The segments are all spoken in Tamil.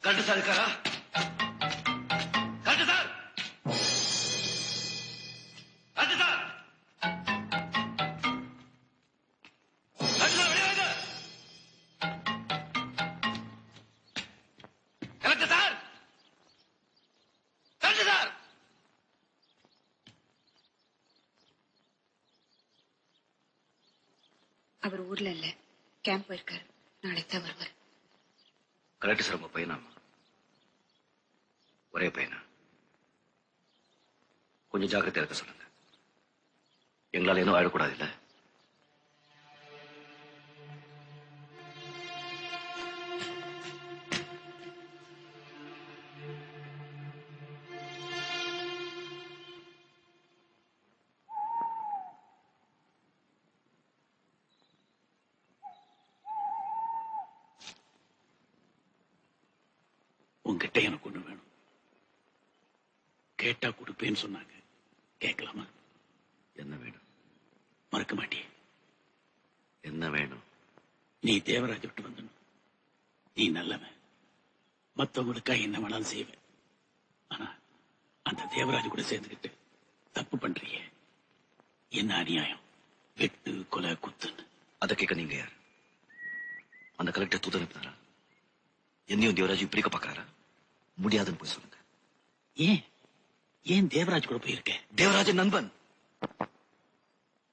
கரெக்ட் சார் இருக்காரா? Correct sir, correct sir, correct sir, வெளியே வாங்க. Correct sir, correct sir. அவர் ஊர்ல இல்ல, கேம்ப் போயிருக்காரு. நாளைக்கு தான் வருவார். Correct sir. உங்க பையனாமா? ஒரே பையனா? கொஞ்சம் ஜாக்கிரதையா இருக்க சொல்லுங்க. எங்களால இன்னும் ஆயிடக்கூடாது இல்ல? உங்ககிட்ட எனக்கு ஒண்ணு வேணும். கேட்டா கொடுப்பேன்னு சொன்னாங்க. கேட்கலாமா? என்ன வேணும்? மறக்க மாட்டியே? என்ன வேணும்? நீ தேவராஜ் விட்டு வந்துடும். நீ நல்லவன், மத்தவங்களுக்காக என்ன வேணாலும் செய்வேன். ஆனா அந்த தேவராஜ் கூட சேர்ந்துக்கிட்டு தப்பு பண்றியே, என்ன அநியாயம்! வெட்டு, கொலை, குத்துன்னு. அதை கேட்க நீங்க யார்? அந்த கலெக்டர் தூது அனுப்பினாரா? என்னையும் தேவராஜ் பிரிக்க பாக்குறாரா? முடியாதுன்னு போய் சொல்லுங்க. ஏன் ஏன் தேவராஜ் கூட போயிருக்க? தேவராஜன் நண்பன்.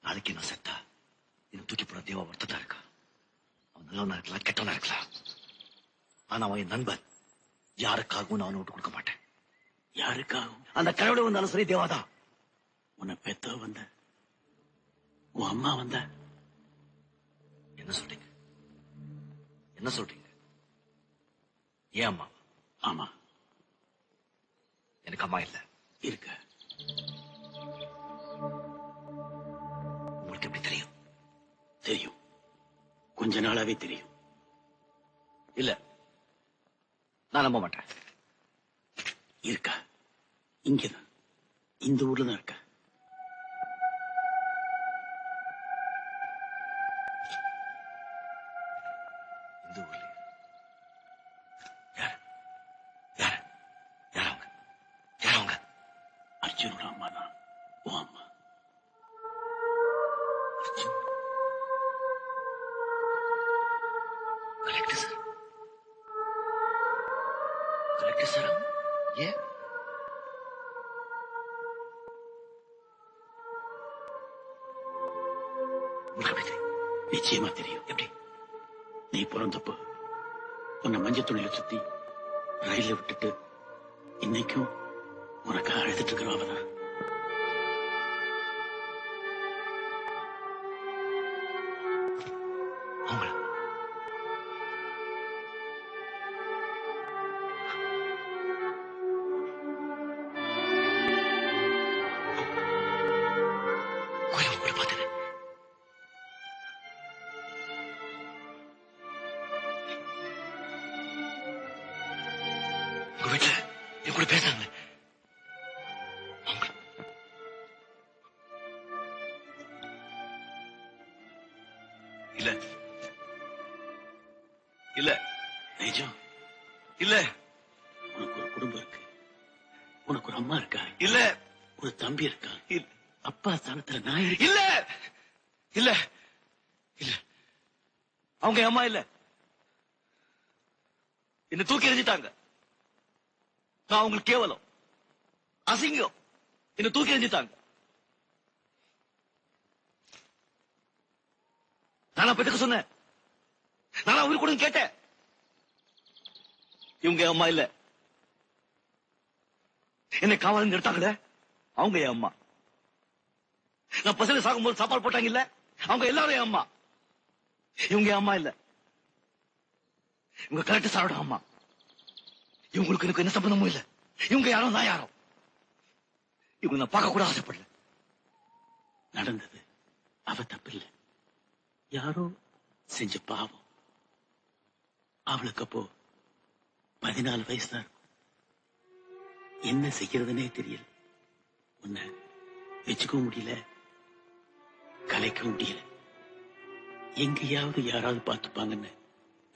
நாளைக்கு நான் செத்தா என்ன தூக்கி போட தேவா ஒருத்ததான் இருக்கா. அவன் நல்லவனா இருக்கலாம், கெட்டவனா இருக்கலாம். ஆனா அவன் என் நண்பன். யாருக்காகவும் நான் அவனை விட்டு கொடுக்க மாட்டேன். யாருக்காகவும்? அந்த கடவுளை வந்தாலும் சரி, தேவாதான். உன்னை பெத்த வந்த, உன் அம்மா வந்த. என்ன சொல்றீங்க? என்ன சொல்றீங்க? ஏன் அம்மா? ஆமா, எனக்கு அம்மா இல்ல. இருக்க. உங்களுக்கு எப்படி தெரியும்? தெரியும், கொஞ்ச நாளாவே தெரியும். இல்ல, நான் நம்ப மாட்டேன். இருக்கா? இங்கதான், இந்த ஊர்ல தான் இருக்கா. இந்த ஊர்ல யார்? யார்? யார் அவங்க? யார் அவங்க? அர்ஜுனோட அம்மா தான் உன் அம்மா. Arjun. Correct sir, correct sir. ஏன்? உங்களுக்கு எப்படி தெரியும்? நிச்சயமா தெரியும். எப்படி? நீ பிறந்தப்போ உன்னை மஞ்சள் துணியில சுத்தி ரயில விட்டுட்டு இன்னைக்கும் உனக்கு அழுதுட்டு இருக்கிறவதான். அவங்கள கோயில் கூட பார்த்தேன். உங்க வீட்டுல என் கூட பேசாங்க. இல்ல இல்ல நிஜம். இல்ல. உனக்கு ஒரு குடும்பம் இருக்கு, உனக்கு ஒரு அம்மா இருக்கா, இல்ல. ஒரு தம்பி இருக்கா, இல்ல. அப்பா ஸ்தானத்துல நான் இருக்கேன். இல்ல இல்ல இல்ல. அவங்க என் அம்மா இல்ல. என்ன தூக்கி எறிஞ்சிட்டாங்க. நான் அவங்களுக்கு கேவலம், அசிங்கம். என்ன தூக்கி எறிஞ்சிட்டாங்க. நானா பெற்றுக்க சொன்னேன். நானா உயிர் கொடுங்க கேட்டேன். இவங்க என் அம்மா இல்ல. என்னை காவலுங்க எடுத்தாங்களே, அவங்க என் அம்மா. நான் பசங்க சாகும்போது சாப்பாடு போட்டாங்க இல்ல, அவங்க எல்லாரும் என் அம்மா. இவங்க என் அம்மா இல்ல. இவங்க கரெக்ட் சாரோட அம்மா. இவங்களுக்கு எனக்கு என்ன சம்பந்தமும் இல்ல. இவங்க யாரோ, நான் யாரோ. இவங்க நான் பார்க்க கூட ஆசைப்படல. நடந்தது அவ தப்பு இல்ல, யாரோ செஞ்ச பாவம். அவளுக்கு அப்போ 14 வயசு தான் இருக்கும். என்ன செய்யறதுனே தெரியல. உன்னை வச்சுக்கவும் முடியல, கலைக்கவும் முடியல. எங்கேயாவது யாராவது பார்த்துப்பாங்கன்னு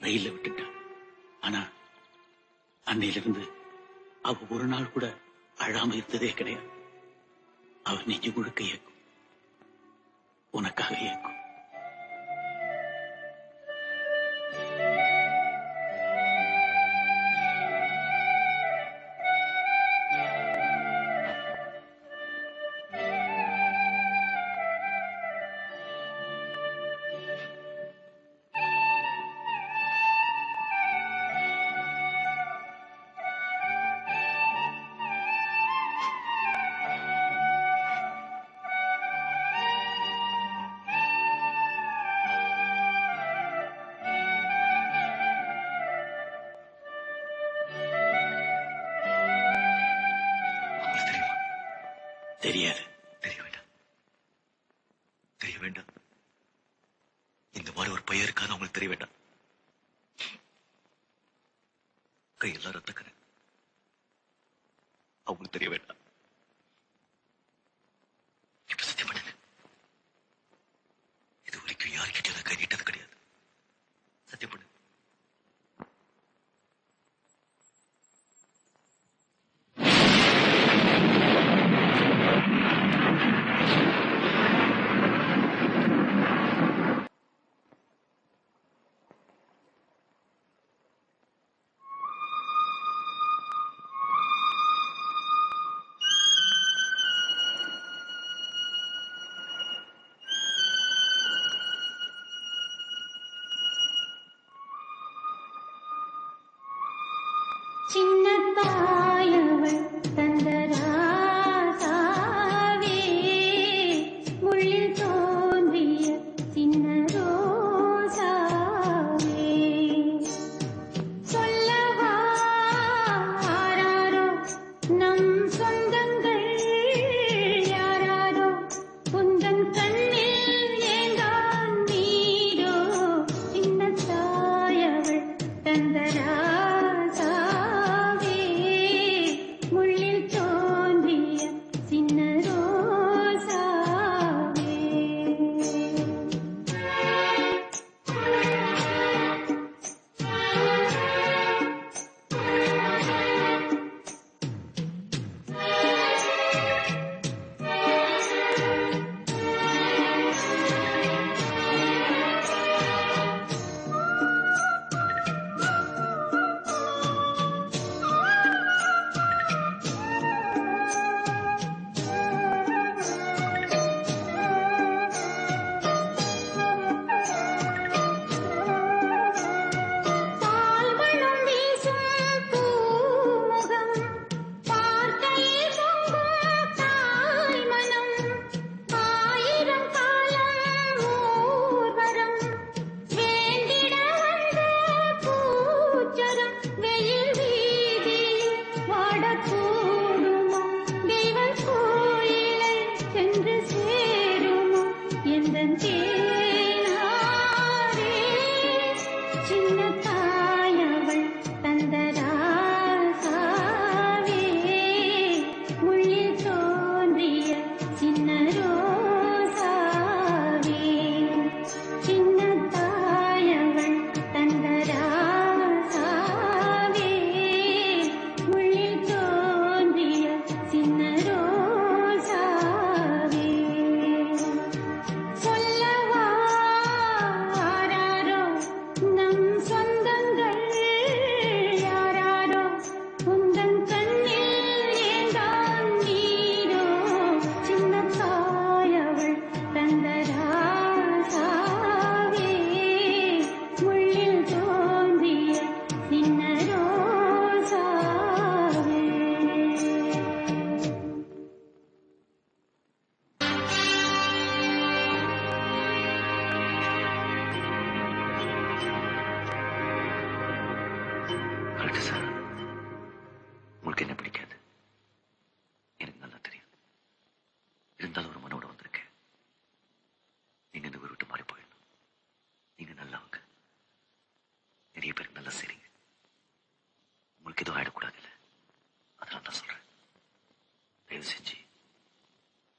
ரயில்ல விட்டுட்டான். ஆனா அன்னையிலிருந்து அவ ஒரு நாள் கூட அழாம இருந்ததே கிடையாது. அவர் நெஞ்சு முழுக்க ஏக்கும், உனக்காக ஏக்கும். அவங்களுக்கு தெரியுமா? தெரியாது. தெரிய வேண்டாம், தெரிய வேண்டாம். இந்த மாதிரி ஒரு பையன் இருக்காது அவங்களுக்கு தெரிய வேண்டாம். கையெல்லாம் ரத்தக்கரை அவங்களுக்கு தெரிய வேண்டாம். இப்ப சத்தியம் பண்ணுங்க, இது வரைக்கும் யாருக்கிட்ட நான் கை நீட்டது கிடையாது. சத்தியம் பண்ணு. சின்னத்தாயவள் தந்தராசாவே முள்ளில் தோன்றிய சின்ன ரோசாவே சொல்லவா ஆராரோ நம் சொந்தங்கள் யாராரோ உந்தன் கண்ணில் ஏங்கான் நீரோ சின்னத்தாயவள் தந்தரா சின்னத்தாயவள் தந்தராசாவே முள்ளில் தோன்றிய சின்ன ரோசாவே சின்னத்தாயவள் தந்தராசாவே முள்ளில் தோன்றிய சின்ன ரோசாவே சொல்லவா ஆராரோ நம் சொந்தங்கள் யாராரோ உந்தன் கண்ணில் ஏந்தான் நீரோ சின்னத்தாயவள் தந்தராசாவே முள்ளில் தோன்றிய சின்ன ரோசாவே கரெக்ட் சார். உங்களுக்கு என்ன பிடிக்காது எனக்கு நல்லா தெரியும். இருந்தாலும் ஒரு மனோட வந்திருக்கேன். நீங்க இந்த ஊர் விட்டு மாறி போயிடணும். நீங்க நல்லவங்க, நிறைய பேருக்கு நல்லா செய்றீங்க. உங்களுக்கு எதுவும் ஆயிடக்கூடாது இல்ல, அதனால தான் சொல்றேன். தயவு செஞ்சு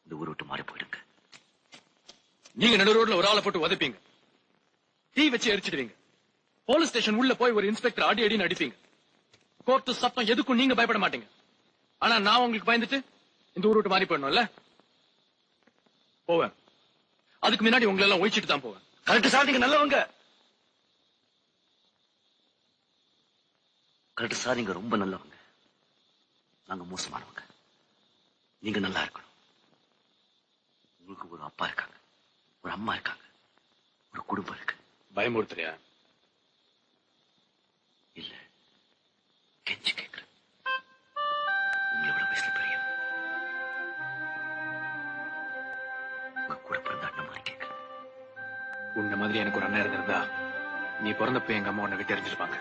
இந்த ஊர் விட்டு மாறி போயிடுங்க. நீங்க நடு ரோட்ல ஒரு ஆளை போட்டு உதைப்பீங்க, தீ வச்சு எரிச்சிடுவீங்க, போலீஸ் ஸ்டேஷன் உள்ள போய் ஒரு இன்ஸ்பெக்டர் அடி அடின்னு அடிப்பீங்க. கோர்ட்டு சத்தம் எதுக்கும் நீங்க பயப்பட மாட்டீங்க. ஆனா நான் உங்களுக்கு பயந்துட்டு இந்த ஊர் விட்டு மாறி போயிடணும்ல. போவேன். அதுக்கு முன்னாடி உங்களை எல்லாம் ஒழிச்சிட்டு தான் போவேன். கரெக்ட் சார், நீங்க நல்லவங்க. கரெக்ட் சார், நீங்க ரொம்ப நல்லவங்க. நாங்க மோசமானவங்க. நீங்க நல்லா இருக்கணும். உங்களுக்கு ஒரு அப்பா இருக்காங்க, ஒரு அம்மா இருக்காங்க, ஒரு குடும்பம் இருக்கு. பயமுறுத்துறியா? இல்ல, கெஞ்சி கேட்கிறேன். உங்களை விட வயசுல பெரிய உங்க கூட பிறந்த அண்ணன் மாதிரி கேட்கிறேன். உன்ன மாதிரி எனக்கு ஒரு அண்ணன் இருந்திருந்தா நீ பிறந்தப்ப எங்க அம்மா உன்னை விட்டு எறிஞ்சிருப்பாங்க.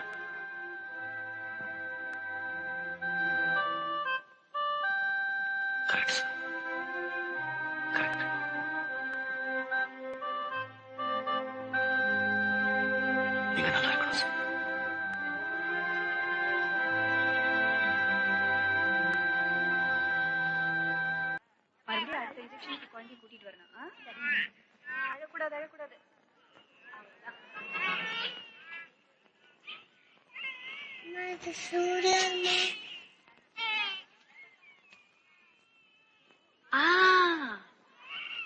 Correct sir, correct. நீங்க நல்லா இருக்கணும் சார். மறுபடியும் அடுத்த இன்ஜெக்ஷனுக்கு குழந்தைய கூட்டிட்டு வரணும். அழக்கூடாது அழக்கூடாது.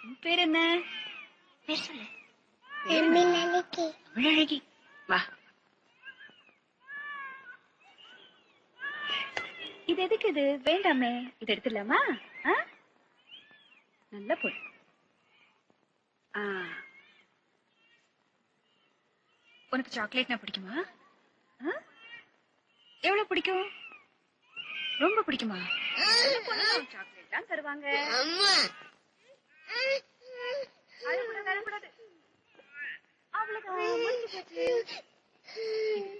உன் பேர் என்ன? பேர் சொல்லு. தமிழழகி. வா. இது எதுக்கு? இது வேண்டாமே, இது எடுத்துடலாமா? நல்ல பொண்ணு. உனக்கு சாக்லேட்னா பிடிக்குமா? எவ்வளவு பிடிக்கும்? ரொம்ப பிடிக்குமா? சாக்லேட் தான் தருவாங்க.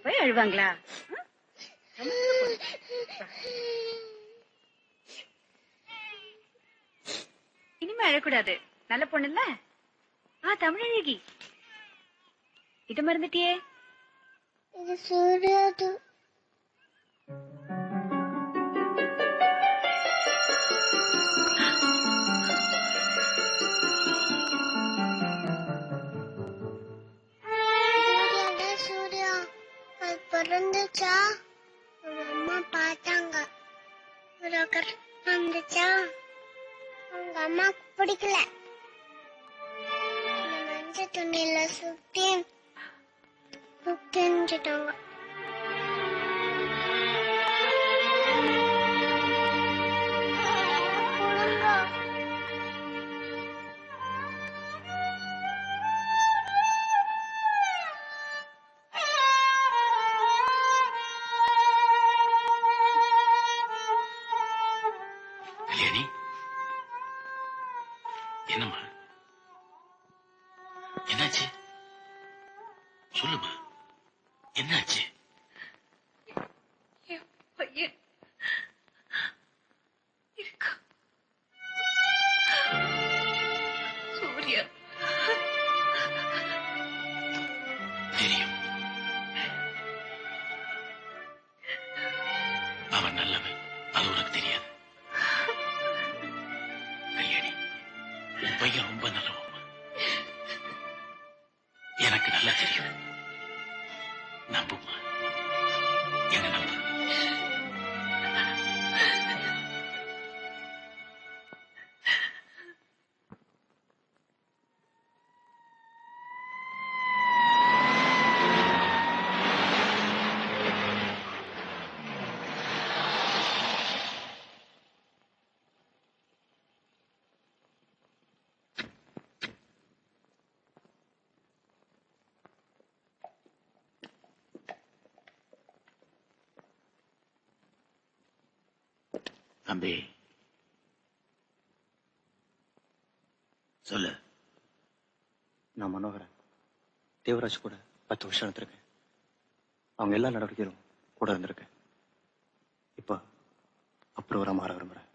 போய் அழுவாங்களா? இனிமே அழக்கூடாது. நல்ல பொண்ணு இல்ல? தமிழழகி. இத மறந்துட்டியே. இது சூர்யாது. சூர்யா அது பிறந்துச்சா? ஒரு அம்மா பார்த்தாங்க. ஒரு வந்துச்சா? அவங்க அம்மாக்கு பிடிக்கல. மஞ்சள் துணியில சுத்தி தெரிஞ்சிட்டாங்க. கல்யாணி, என்னம்மா என்னாச்சு? சொல்லுமா, என்னாச்சு? பையன் இருக்கா? சூர்யா. தெரியும், அவன் நல்லவன். அது உனக்கு தெரியாது. கல்யாணி, உன் பையன் ரொம்ப நல்லவன். எனக்கு நல்லா தெரியும். நம்புமா, என்ன நம்பு. தம்பி, சொல்லு. நான் மனோகரன். தேவராஜ் கூட 10 வருஷம் இருந்திருக்கேன். அவங்க எல்லா நடவடிக்கையிலும் கூட இருந்திருக்கேன். இப்ப அப்ரூவரா மாற விரும்புறேன்.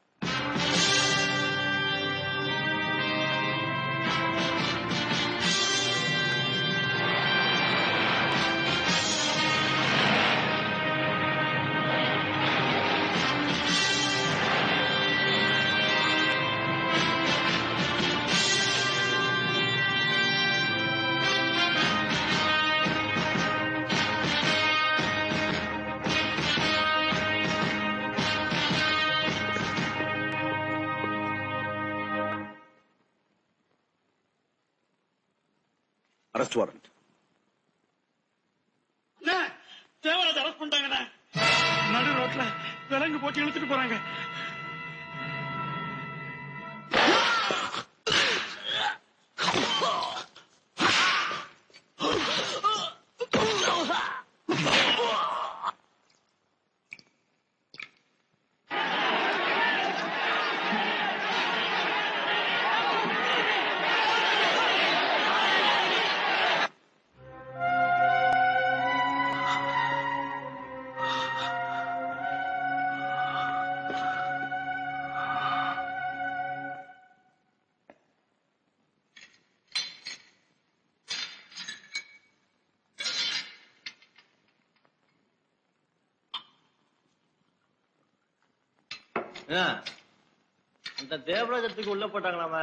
Arrest warrant. தேவராஜ் அரெஸ்ட் பண்ணிட்டாங்கண்ணே. நடு ரோட்ல விலங்கு போட்டு இழுத்துட்டு போறாங்க. அந்த தேவராஜத்துக்கு உள்ள போட்டாங்களாம?